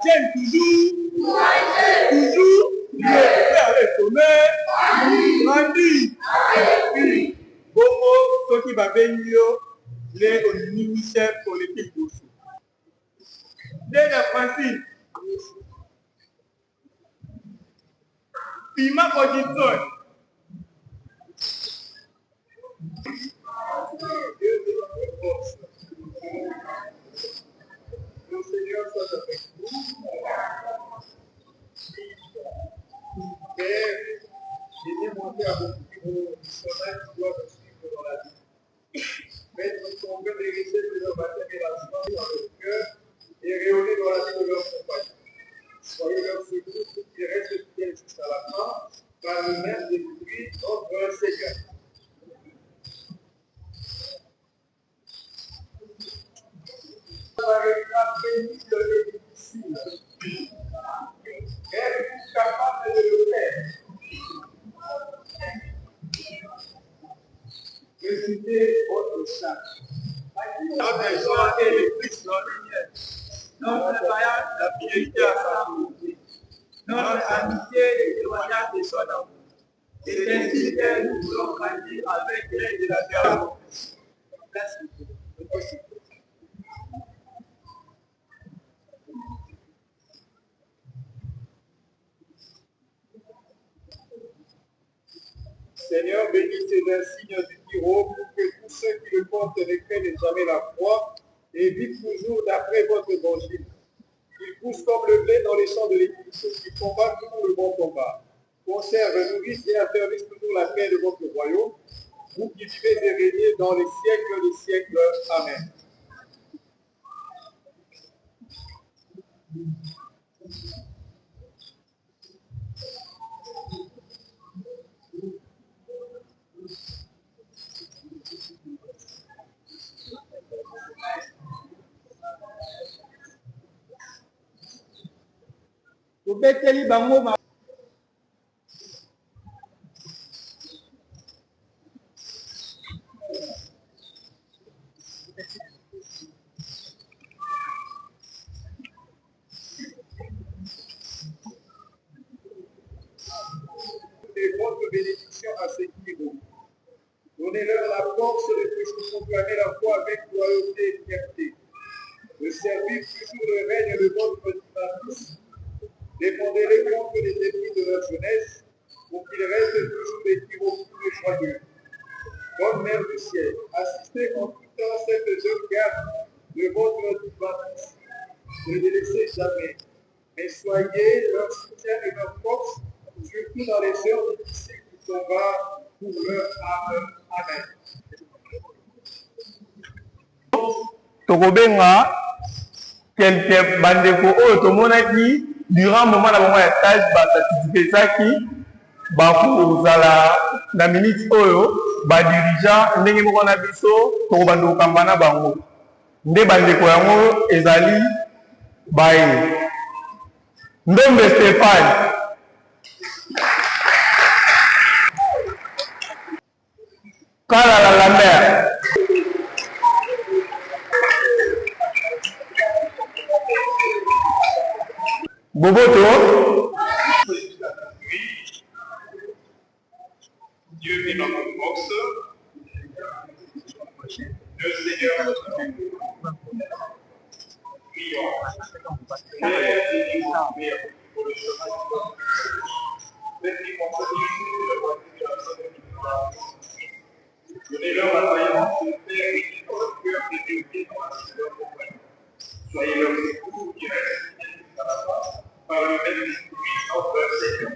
J'aime toujours, toujours, Dieu faire le sommet, grandi. Bongo, ceux qui va venir, les ministères politiques aussi. Dès la Francis, Pima Odinson. Le Seigneur soit avec vous. Père, j'ai demandé à vos missionnaires qui doivent me suivre dans la vie. Mettre son cœur et laisser de leur baptême et la joie dans leur cœur et rayonner dans la vie de leur compagnie. Soyez leur secours pour qu'ils restent fidèles jusqu'à la fin, par le même depuis notre Seigneur. Êtes-vous capable de le faire? Récitez votre charge. Notre joie est le Christ dans le ciel. Notre voyage, la fidélité à sa volonté. Notre amitié et le témoignage de son amour. C'est ainsi que nous voulons grandir avec l'aide de la terre. Merci. Seigneur, bénissez d'un signe du Tiro pour que tous ceux qui le portent ne craignent jamais la croix et vivent toujours d'après votre évangile. Qu'ils poussent comme le blé dans les champs de l'Église, qu'ils combattent toujours le bon combat. Conserve, nourrissent et affermissent toujours la paix de votre royaume, vous qui vivez et régnez dans les siècles des siècles. Amen. Tobeteli bango ma et votre bénédiction à ces niveaux. Donnez-leur la force de proclamer la foi avec loyauté et fierté, de servir toujours le règne de votre divinité. Défendez-les contre les ennemis de leur jeunesse, pour qu'ils restent toujours des Tiro plus joyeux. Bonne Mère du ciel, assistez en tout temps cette jeune garde de votre divinité. Ne les laissez jamais, mais soyez leur soutien et leur force, surtout dans les heures difficiles qui sont bas pour leur âme. Amen. Tokobenga quelques bandeko oyo tomonaki durant moment na bango ya stage basatisfesaki bakozala na minute oyo badirigant ndenge moko na biso tokobanda kokamba na bango nde bandeko yango ezali baye Ndombe Stéphane, Kalala la mère, Boboto, Dieu est notre force, le Seigneur notre Dieu. Prions. Père, pour le chemin faites-les conseiller de la voiture de la sonne de gloire. Donnez-leur la vaillance de faire et dans le cœur des dévotés dans la sueur compagnie. Soyez leur secours qui restent jusqu'à la fin, par le même esprit, notre Seigneur.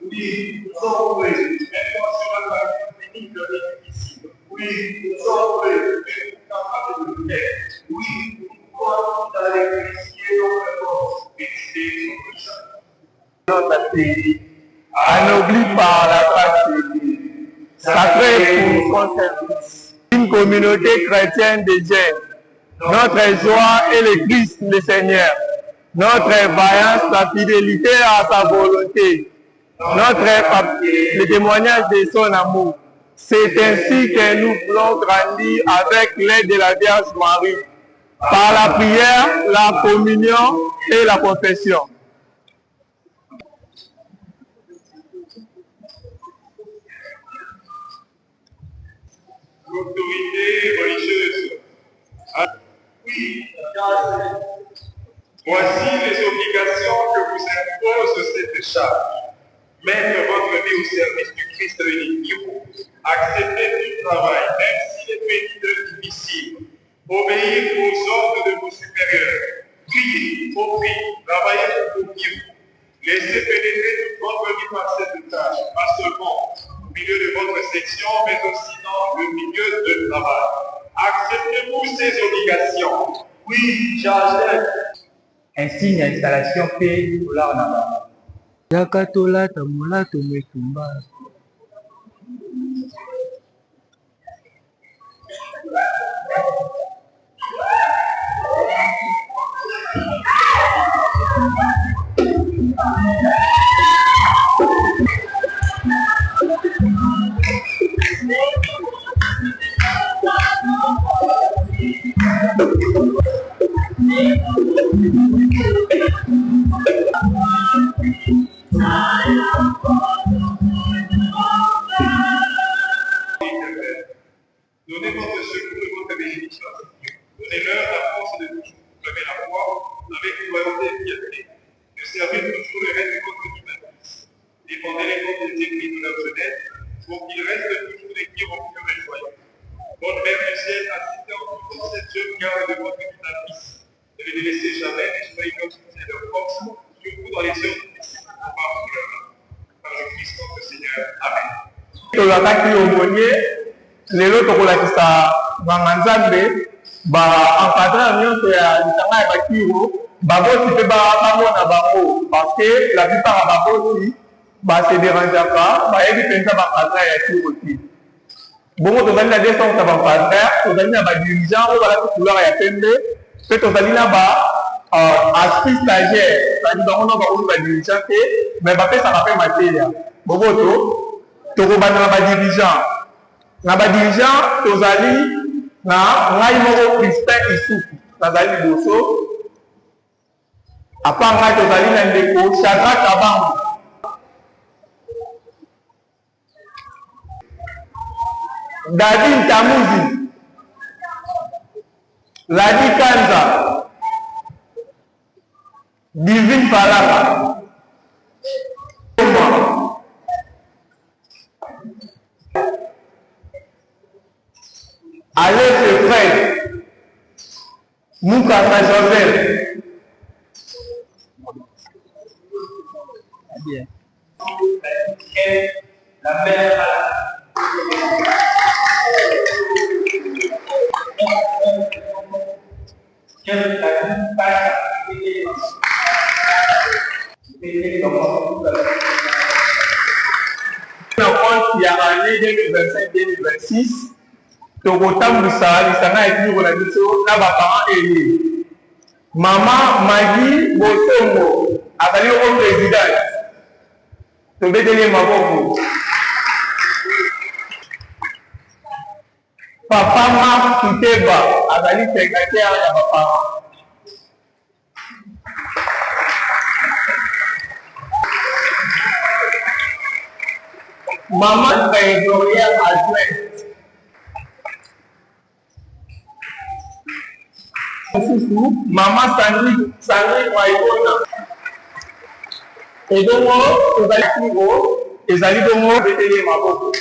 Oui, nous sommes prêts. Maintenant, sur la technique de difficile. Oui, nous sommes prêts. Mais nous sommes capables de le faire. Oui, nous pouvons aller initier notre force. Notre pays, anobli par la grâce de Dieu, sacré pour son service, une communauté chrétienne des jeunes. Notre joie est le Christ, le Seigneur. Notre vaillance, la fidélité à sa volonté. Le témoignage de son amour. C'est ainsi que nous voulons grandir avec l'aide de la Vierge Marie, par la prière, la communion et la confession. L'autorité religieuse. Oui, voici les obligations que vous impose cette charge. Mettre votre vie au service du Christ unique. Accepter tout travail, même s'il est pénible, difficile. Obéir aux ordres de vos supérieurs. Priez, offrir, travailler pour vivre. Laissez pénétrer toute votre vie par cette tâche, pas seulement au milieu de votre section, mais aussi dans le milieu de travail. Acceptez-vous ces obligations? Oui, chargez. Insigne installation P dollar namba. Yakatola tamula tumetumba. Donnez votre secours et votre bénédiction à ces dieux. Donnez-leur la force de toujours proclamer la foi avec loyauté et fierté. De servir toujours le reste de votre humanité. Défendez-les contre les ennemis de leur jeunesse pour qu'ils restent toujours des guides au cœur et joyeux. Votre Mère du ciel, assistez en toute cette jeune garde de votre humanité. Ne les délaissez jamais et soyez leur soutien et leur force, surtout dans les heures difficiles de combat pour leur âme. Par le Christ notre Seigneur. Amen. Tozalaki omonie lelo tokolakisa nganga nzambe baencadre nyonso ya lisanga ya bakiro babosi mpe bamona bango parce que la plupart ya babosi base dérangeaka bayebi mpenza baencadre ya kiro ti bongo tozali na 200 baencadre tozali na badirigant oyo balati couleur ya pembe mpe tozali na aspect stagiaire sadi bango no bakomi badirigant te mais bapesaka mpe materia boboto tokobanda na badirigant na badirigant tozali na ngai moko Christin Isuku nazali liboso apa ngai tozali na ndeko Chadra Kabango Dadi Ntamuzi Ladi Kanza Divine Falaka Alex Fred, Moukasa Joseph. Bien. La mère il y a l'année 2025-2026. tokotambwisa lisanga ya kiro na biso na baparent eye mama Magi Bosongo azali o président tobeteli maboko papa Marc Kiteba azali secrétaire ya baparent mama trésorière adjointe Mama Sandrine Waibona edongo tozali kiro ezali bongo beteli maboko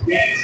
Yes.